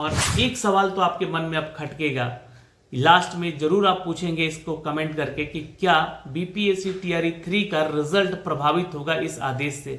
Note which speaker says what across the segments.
Speaker 1: और एक सवाल तो आपके मन में अब खटकेगा, लास्ट में जरूर आप पूछेंगे इसको कमेंट करके कि क्या बीपीएससी टीआरई 3 का रिजल्ट प्रभावित होगा इस आदेश से।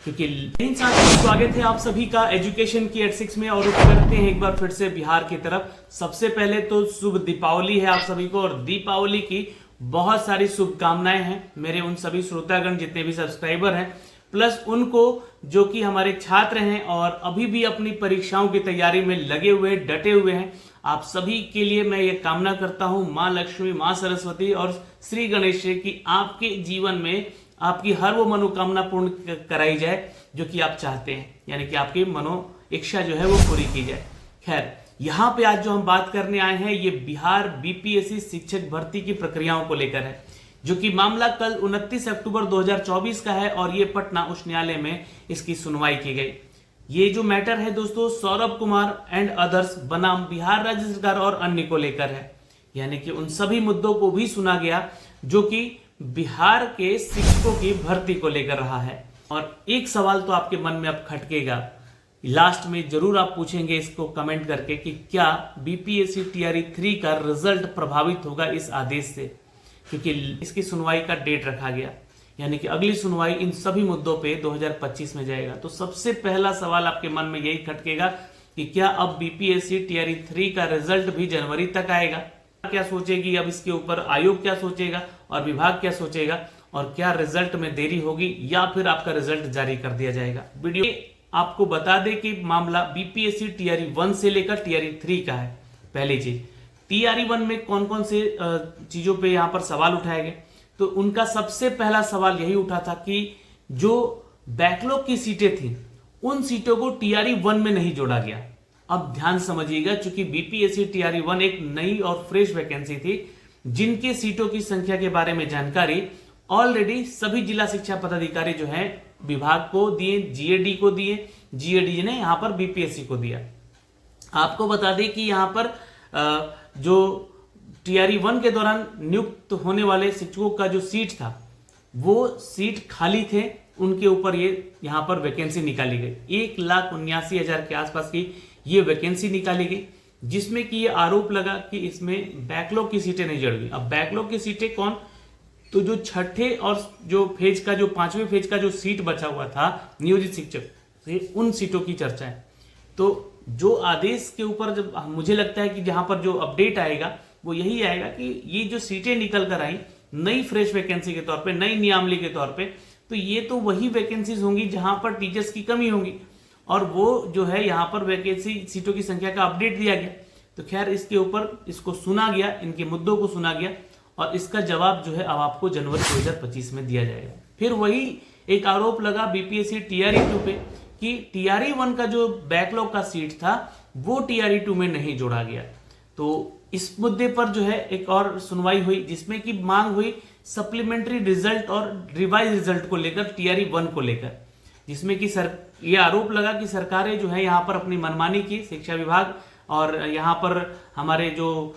Speaker 1: क्योंकि स्वागत है आप सभी का एजुकेशन की 86 में और करते हैं एक बार फिर से बिहार की तरफ। सबसे पहले तो शुभ दीपावली है आप सभी को, और दीपावली की बहुत सारी शुभकामनाएं हैं मेरे उन सभी श्रोतागण जितने भी सब्सक्राइबर हैं, प्लस उनको जो कि हमारे छात्र हैं और अभी भी अपनी परीक्षाओं की तैयारी में लगे हुए डटे हुए हैं। आप सभी के लिए मैं ये कामना करता हूं मां लक्ष्मी, मां सरस्वती और श्री गणेश की आपके जीवन में आपकी हर वो मनोकामना पूर्ण कराई जाए जो कि आप चाहते हैं, यानी कि आपकी मनो इच्छा जो है वो पूरी की जाए। खैर, यहाँ पे आज जो हम बात करने आए हैं ये बिहार बीपीएससी शिक्षक भर्ती की प्रक्रियाओं को लेकर है, जो कि मामला कल 29 अक्टूबर 2024 का है और ये पटना उच्च न्यायालय में इसकी सुनवाई की गई। ये जो मैटर है दोस्तों सौरभ कुमार एंड अदर्स बनाम बिहार राज्य सरकार और अन्य को लेकर है, यानी कि उन सभी मुद्दों को भी सुना गया जो कि बिहार के शिक्षकों की भर्ती को लेकर रहा है। और एक सवाल तो आपके मन में अब खटकेगा, लास्ट में जरूर आप पूछेंगे इसको कमेंट करके कि क्या बीपीएससी टीआरई 3 का रिजल्ट प्रभावित होगा इस आदेश से। क्योंकि इसकी सुनवाई का डेट रखा गया, यानी कि अगली सुनवाई इन सभी मुद्दों पे 2025 में जाएगा। तो सबसे पहला सवाल आपके मन में यही खटकेगा कि क्या अब बीपीएससी टीआरई 3 का रिजल्ट भी जनवरी तक आएगा। क्या सोचेगी अब इसके ऊपर आयोग, क्या सोचेगा और विभाग क्या सोचेगा, और क्या रिजल्ट में देरी होगी या फिर आपका रिजल्ट जारी कर दिया जाएगा। वीडियो आपको बता दें कि मामला बीपीएससी टीआरई 1 से लेकर टीआरई 3 का है। पहली चीज, टीआरई 1 में कौन कौन से चीजों पे यहाँ पर सवाल उठाए गए, तो उनका सबसे पहला सवाल यही उठा था कि जो बैकलॉग की सीटें थी उन सीटों को टीआरई 1 में नहीं जोड़ा गया। अब ध्यान समझिएगा, चूंकि बीपीएससी टीआरई 1 एक नई और फ्रेश वैकेंसी थी, जिनके सीटों की संख्या के बारे में जानकारी ऑलरेडी सभी जिला शिक्षा पदाधिकारी जो है विभाग को दिए, जीएडी को दिए, जीएडी ने यहां पर बीपीएससी को दिया। आपको बता दें कि यहां पर जो टीआरई 1 के दौरान नियुक्त होने वाले शिक्षकों का जो सीट था वो सीट खाली थे, उनके ऊपर ये यहां पर वैकेंसी निकाली गई। 1,79,000 के आसपास की ये वैकेंसी निकाली गई, जिसमें कि ये आरोप लगा कि इसमें बैकलॉग की सीटें नहीं जड़ गई। अब बैकलॉग की सीटें कौन, तो जो छठे और जो फेज का जो 5वें फेज का जो सीट बचा हुआ था नियोजित शिक्षक, उन सीटों की चर्चा है। तो जो आदेश के ऊपर जब मुझे लगता है कि जहां पर जो अपडेट आएगा वो यही आएगा कि ये जो सीटें निकल कर आई नई फ्रेश वैकेंसी के तौर पे, नई नियामली के तौर पे, तो ये तो वही वैकेंसीज होंगी जहां पर टीचर्स की कमी होंगी, और वो जो है यहाँ पर वैकेंसी सीटों की संख्या का अपडेट दिया गया। तो खैर इसके ऊपर इसको सुना गया, इनके मुद्दों को सुना गया, और इसका जवाब जो है अब आपको जनवरी 2025 में दिया जाएगा। फिर वही एक आरोप लगा बीपीएससी टीआरई 2 पे कि टीआरई 1 का जो बैकलॉग का सीट था वो टीआरई 2 में नहीं जोड़ा गया। तो इस मुद्दे पर जो है एक और सुनवाई हुई, जिसमें कि मांग हुई सप्लीमेंट्री रिजल्ट और रिवाइज रिजल्ट को लेकर, टीआरई 1 को लेकर, जिसमें कि ये आरोप लगा कि सरकारें जो है यहाँ पर अपनी मनमानी की, शिक्षा विभाग और यहाँ पर हमारे जो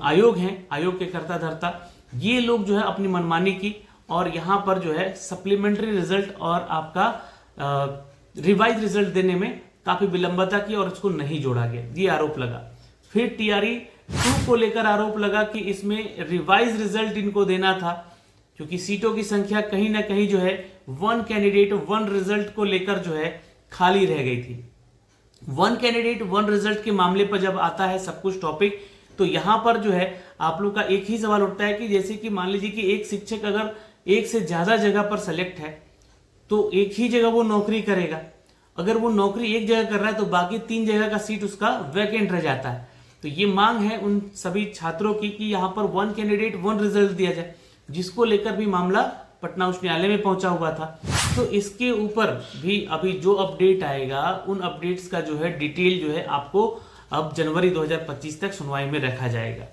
Speaker 1: आयोग हैं, आयोग के कर्ता धर्ता, ये लोग जो है अपनी मनमानी की और यहाँ पर जो है सप्लीमेंट्री रिजल्ट और आपका रिवाइज रिजल्ट देने में काफी विलंबता की और इसको नहीं जोड़ा गया, ये आरोप लगा। फिर टीआरई 2 को लेकर आरोप लगा कि इसमें रिवाइज रिजल्ट इनको देना था, क्योंकि सीटों की संख्या कहीं ना कहीं जो है 1 कैंडिडेट 1 रिजल्ट को लेकर जो है खाली रह गई थी। 1 कैंडिडेट 1 रिजल्ट के मामले पर जब आता है सब कुछ टॉपिक, तो यहां पर जो है आप लोग का एक ही सवाल उठता है कि जैसे कि मान लीजिए कि एक शिक्षक अगर एक से ज्यादा जगह पर सेलेक्ट है तो एक ही जगह वो नौकरी करेगा। अगर वो नौकरी एक जगह कर रहा है तो बाकी 3 जगह का सीट उसका वैकेंट रह जाता है। तो ये मांग है उन सभी छात्रों की कि यहाँ पर 1 कैंडिडेट 1 रिजल्ट दिया जाए, जिसको लेकर भी मामला पटना उच्च न्यायालय में पहुंचा हुआ था। तो इसके ऊपर भी अभी जो अपडेट आएगा उन अपडेट्स का जो है डिटेल जो है आपको अब जनवरी 2025 तक सुनवाई में रखा जाएगा।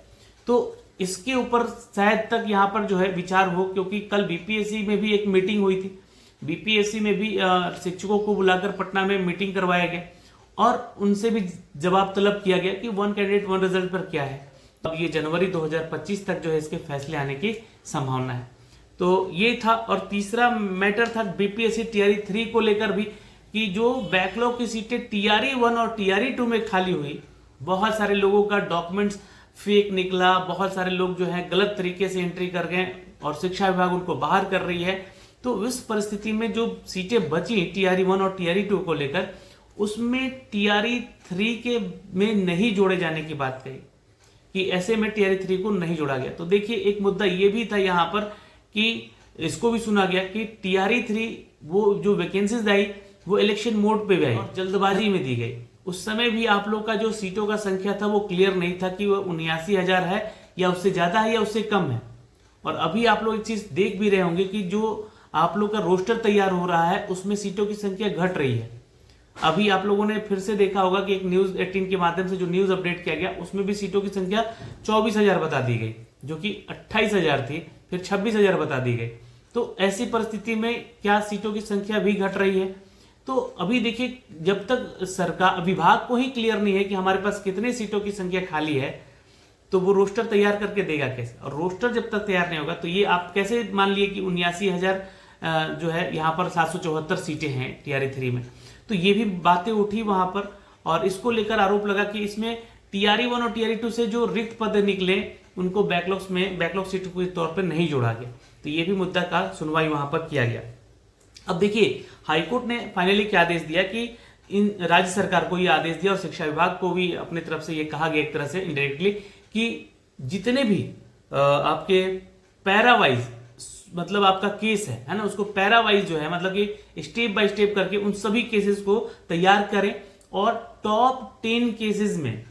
Speaker 1: तो इसके ऊपर शायद तक यहाँ पर जो है विचार हो, क्योंकि कल बीपीएससी में भी एक मीटिंग हुई थी, बीपीएससी में भी शिक्षकों को बुलाकर पटना में मीटिंग करवाया गया और उनसे भी जवाब तलब किया गया कि 1 कैंडिडेट 1 रिजल्ट पर क्या है। अब ये जनवरी 2025 तक जो है इसके फैसले आने की संभावना है। तो ये था। और तीसरा मैटर था बीपीएससी टीआरई 3 को लेकर भी कि जो बैकलॉग की सीटें टीआरई 1 और टीआरई 2 में खाली हुई, बहुत सारे लोगों का डॉक्यूमेंट्स फेक निकला, बहुत सारे लोग जो है गलत तरीके से एंट्री कर गए और शिक्षा विभाग उनको बाहर कर रही है। तो इस परिस्थिति में जो सीटें बची टीआरई 1 और टीआरई 2 को लेकर, उसमें टीआरई 3 के में नहीं जोड़े जाने की बात कही कि ऐसे में टीआरई 3 को नहीं जोड़ा गया। तो देखिए एक मुद्दा ये भी था यहाँ पर कि इसको भी सुना गया कि टीआरई 3 वो जो वैकेंसीज आई वो इलेक्शन मोड पे भी आई और जल्दबाजी में दी गई। उस समय भी आप लोग का जो सीटों का संख्या था वो क्लियर नहीं था कि वो 79,000 है या उससे ज्यादा है या उससे कम है। और अभी आप लोग एक चीज देख भी रहे होंगे कि जो आप लोग का रोस्टर तैयार हो रहा है उसमें सीटों की संख्या घट रही है। अभी आप लोगों ने फिर से देखा होगा कि एक न्यूज 18 के माध्यम से जो न्यूज अपडेट किया गया उसमें भी सीटों की संख्या 24,000 बता दी गई, जो कि 28,000 थी, फिर 26,000 बता दी गई। तो ऐसी परिस्थिति में क्या सीटों की संख्या भी घट रही है? तो अभी देखिए, जब तक सरकार विभाग को ही क्लियर नहीं है कि हमारे पास कितने सीटों की संख्या खाली है, तो वो रोस्टर तैयार करके देगा कैसे? और रोस्टर जब तक तैयार नहीं होगा तो ये आप कैसे मान लिए कि 79,000 जो है यहाँ पर 774 सीटें हैं टीआरई 3 में। तो ये भी बातें उठी वहां पर और इसको लेकर आरोप लगा कि इसमें टीआरई 1 और टीआरई 2 से जो रिक्त पद निकले उनको बैकलॉग सीट के तौर पर नहीं जोड़ा गया। तो ये भी मुद्दा का सुनवाई वहां पर किया गया। अब देखिए हाईकोर्ट ने फाइनली क्या आदेश दिया कि इन राज्य सरकार को ये आदेश दिया और शिक्षा विभाग को भी अपनी तरफ से ये कहा गया एक तरह से इनडायरेक्टली कि जितने भी आपके पैरावाइज मतलब आपका केस है ना, उसको पैरावाइज जो है मतलब कि स्टेप बाय स्टेप करके उन सभी केसेस को तैयार करें और टॉप 10 केसेस में,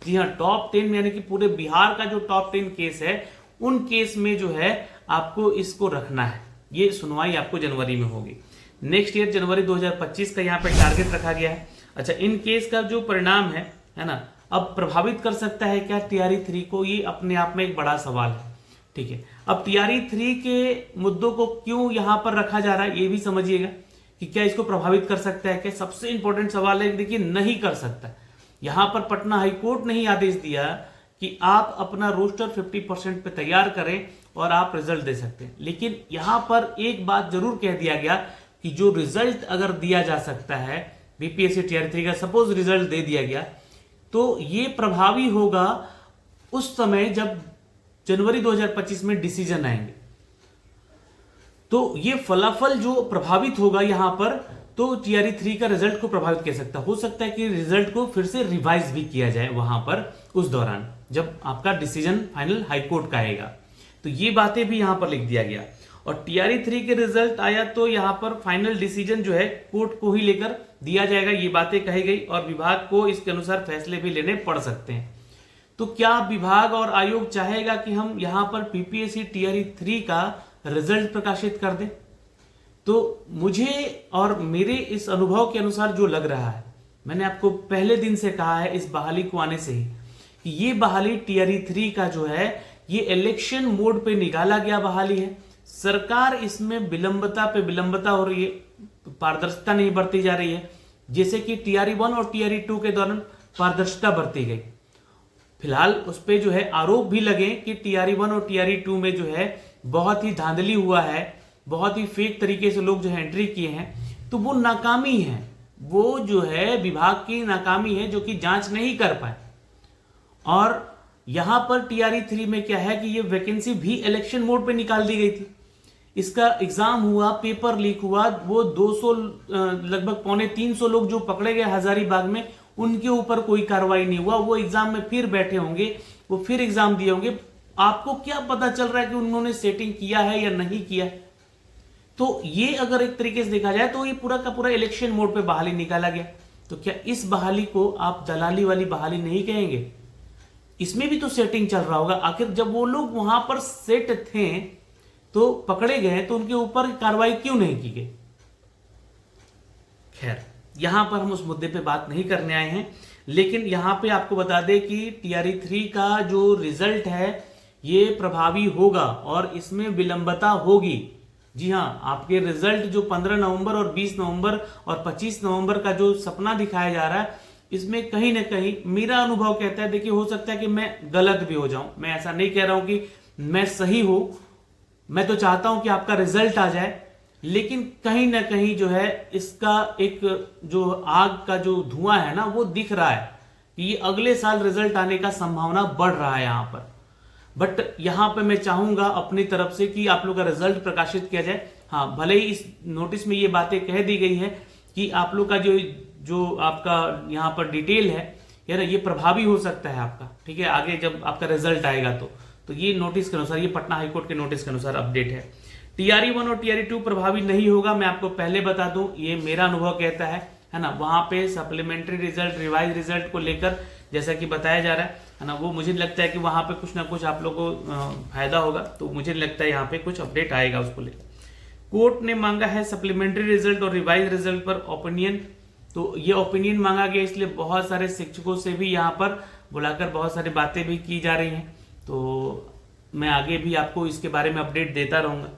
Speaker 1: जी हाँ टॉप 10 में यानी कि पूरे बिहार का जो टॉप 10 केस है उन केस में जो है आपको इसको रखना है। ये सुनवाई आपको जनवरी में होगी, नेक्स्ट ईयर जनवरी 2025 का यहाँ पे टारगेट रखा गया है। अच्छा, इन केस का जो परिणाम है ना, अब प्रभावित कर सकता है क्या टीआरई 3 को? ये अपने आप में एक बड़ा सवाल है। ठीक है, अब टीआरई 3 के मुद्दों को क्यों यहाँ पर रखा जा रहा है ये भी समझिएगा कि क्या इसको प्रभावित कर सकता है क्या? सबसे इंपॉर्टेंट सवाल है, देखिए नहीं कर सकता। यहाँ पर पटना हाईकोर्ट ने ही आदेश दिया कि आप अपना रोस्टर 50% पे तैयार करें और आप रिजल्ट दे सकते हैं। लेकिन यहां पर एक बात जरूर कह दिया गया कि जो रिजल्ट अगर दिया जा सकता है बीपीएससी टीआरई 3 का, सपोज रिजल्ट दे दिया गया तो ये प्रभावी होगा उस समय जब जनवरी 2025 में डिसीजन आएंगे। तो ये फलाफल जो प्रभावित होगा यहां पर, तो टीआरई 3 का रिजल्ट को प्रभावित कर सकता है। हो सकता है कि रिजल्ट को फिर से रिवाइज भी किया जाए वहां पर उस दौरान जब आपका डिसीजन फाइनल हाईकोर्ट का आएगा। तो ये बातें भी यहां पर लिख दिया गया। और टीआरई 3 के रिजल्ट आया तो यहां पर फाइनल डिसीजन जो है कोर्ट को ही लेकर दिया जाएगा, ये बातें कही गई और विभाग को इसके अनुसार फैसले भी लेने पड़ सकते हैं। तो क्या विभाग और आयोग चाहेगा कि हम यहां पर पीपीएससी टीआरई 3 का रिजल्ट प्रकाशित कर दें? तो मुझे और मेरे इस अनुभव के अनुसार जो लग रहा है, मैंने आपको पहले दिन से कहा है इस बहाली को आने से ही कि ये बहाली टीआरई 3 का जो है ये इलेक्शन मोड पे निकाला गया बहाली है। सरकार इसमें विलंबता पे विलंबता हो रही है, पारदर्शिता नहीं बरती जा रही है, जैसे कि टीआरई 1 और टीआरई 2 के दौरान पारदर्शिता बरती गई। फिलहाल उस पे जो है आरोप भी लगे कि टीआरई 1 और टीआरई 2 में जो है बहुत ही धांधली हुआ है, बहुत ही फेक तरीके से लोग जो है एंट्री किए हैं। तो वो नाकामी है, वो जो है विभाग की नाकामी है जो कि जांच नहीं कर पाए। और यहां पर टीआरई 3 में क्या है कि ये वैकेंसी भी इलेक्शन मोड पे निकाल दी गई थी। इसका एग्जाम हुआ, पेपर लीक हुआ, वो 200 लगभग 250-300 लोग जो पकड़े गए हजारीबाग में, उनके ऊपर कोई कार्रवाई नहीं हुआ। वो एग्जाम में फिर बैठे होंगे, वो फिर एग्जाम दिए होंगे। आपको क्या पता चल रहा है कि उन्होंने सेटिंग किया है या नहीं किया है? तो ये अगर एक तरीके से देखा जाए तो ये पूरा का पूरा इलेक्शन मोड पे बहाली निकाला गया। तो क्या इस बहाली को आप दलाली वाली बहाली नहीं कहेंगे? इसमें भी तो सेटिंग चल रहा होगा। आखिर जब वो लोग वहां पर सेट थे तो पकड़े गए तो उनके ऊपर कार्रवाई क्यों नहीं की गई? खैर, यहां पर हम उस मुद्दे पे बात नहीं करने आए हैं, लेकिन यहां पे आपको बता दें कि टीआरई 3 का जो रिजल्ट है ये प्रभावी होगा और इसमें विलंबता होगी। जी हां, आपके रिजल्ट जो 15 नवंबर और 20 नवंबर और 25 नवंबर का जो सपना दिखाया जा रहा है, इसमें कहीं ना कहीं मेरा अनुभव कहता है, देखिए हो सकता है कि मैं गलत भी हो जाऊं, मैं ऐसा नहीं कह रहा हूं कि मैं सही हूं, मैं तो चाहता हूं कि आपका रिजल्ट आ जाए, लेकिन कहीं ना कहीं जो है इसका एक जो आग का जो धुआं है ना वो दिख रहा है कि ये अगले साल रिजल्ट आने का संभावना बढ़ रहा है यहाँ पर। बट यहाँ पे मैं चाहूंगा अपनी तरफ से कि आप लोग का रिजल्ट प्रकाशित किया जाए। हाँ, भले ही इस नोटिस में ये बातें कह दी गई है कि आप लोग का जो आपका यहाँ पर डिटेल है यार ये प्रभावी हो सकता है आपका, ठीक है, आगे जब आपका रिजल्ट आएगा तो ये नोटिस के अनुसार, ये पटना हाईकोर्ट के नोटिस के अनुसार अपडेट है। टीआरई 1 और टीआरई 2 प्रभावी नहीं होगा, मैं आपको पहले बता दूं, ये मेरा अनुभव कहता है ना। वहां पे सप्लीमेंट्री रिजल्ट, रिवाइज रिजल्ट को लेकर जैसा कि बताया जा रहा है ना, वो मुझे लगता है कि वहां पे कुछ ना कुछ आप लोगों को फायदा होगा, तो मुझे लगता है यहाँ पे कुछ अपडेट आएगा उसको लेकर। कोर्ट ने मांगा है सप्लीमेंट्री रिजल्ट और रिवाइज रिजल्ट पर ओपिनियन, तो ये ओपिनियन मांगा गया, इसलिए बहुत सारे शिक्षकों से भी यहाँ पर बुलाकर बहुत सारी बातें भी की जा रही हैं। तो मैं आगे भी आपको इसके बारे में अपडेट देता रहूंगा।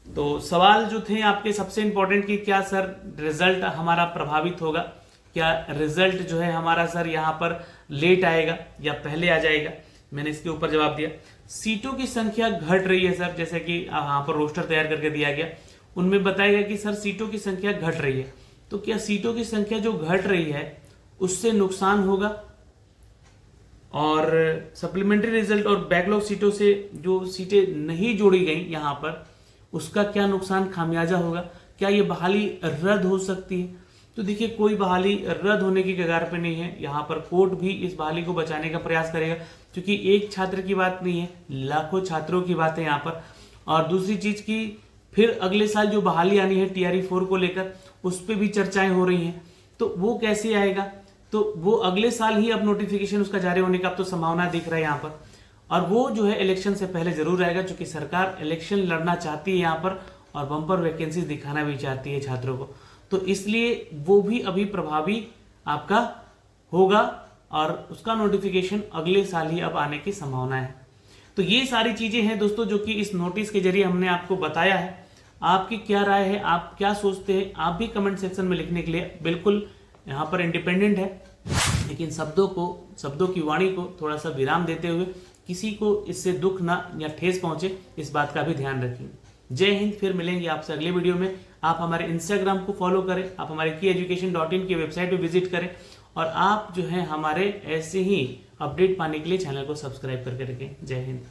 Speaker 1: तो सवाल जो थे आपके सबसे इंपॉर्टेंट कि क्या सर रिजल्ट हमारा प्रभावित होगा, क्या रिजल्ट जो है हमारा सर यहाँ पर लेट आएगा या पहले आ जाएगा, मैंने इसके ऊपर जवाब दिया। सीटों की संख्या घट रही है सर, जैसे कि यहाँ पर रोस्टर तैयार करके दिया गया, उनमें बताया गया कि सर सीटों की संख्या घट रही है। तो क्या सीटों की संख्या जो घट रही है उससे नुकसान होगा, और सप्लीमेंट्री रिजल्ट और बैकलॉग सीटों से जो सीटें नहीं जोड़ी गई यहाँ पर उसका क्या नुकसान खामियाजा होगा, क्या ये बहाली रद्द हो सकती है? तो देखिए कोई बहाली रद्द होने की कगार पे नहीं है, यहाँ पर कोर्ट भी इस बहाली को बचाने का प्रयास करेगा, क्योंकि एक छात्र की बात नहीं है, लाखों छात्रों की बात है यहाँ पर। और दूसरी चीज की फिर अगले साल जो बहाली आनी है टीआरई 4 को लेकर, उस पर भी चर्चाएं हो रही हैं, तो वो कैसे आएगा? तो वो अगले साल ही अब नोटिफिकेशन उसका जारी होने का अब तो संभावना दिख रहा है यहाँ पर, और वो जो है इलेक्शन से पहले जरूर आएगा, क्योंकि सरकार इलेक्शन लड़ना चाहती है यहाँ पर और बम्पर वैकेंसी दिखाना भी चाहती है छात्रों को, तो इसलिए वो भी अभी प्रभावी आपका होगा और उसका नोटिफिकेशन अगले साल ही अब आने की संभावना है। तो ये सारी चीजें हैं दोस्तों जो कि इस नोटिस के जरिए हमने आपको बताया है। आपकी क्या राय है, आप क्या सोचते हैं, आप भी कमेंट सेक्शन में लिखने के लिए बिल्कुल यहाँ पर इंडिपेंडेंट है, लेकिन शब्दों की वाणी को थोड़ा सा विराम देते हुए किसी को इससे दुख ना या ठेस पहुंचे, इस बात का भी ध्यान रखेंगे। जय हिंद, फिर मिलेंगे आपसे अगले वीडियो में। आप हमारे इंस्टाग्राम को फॉलो करें, आप हमारे kyeducation.in की वेबसाइट पे विजिट करें, और आप जो है हमारे ऐसे ही अपडेट पाने के लिए चैनल को सब्सक्राइब करके रखें। जय हिंद।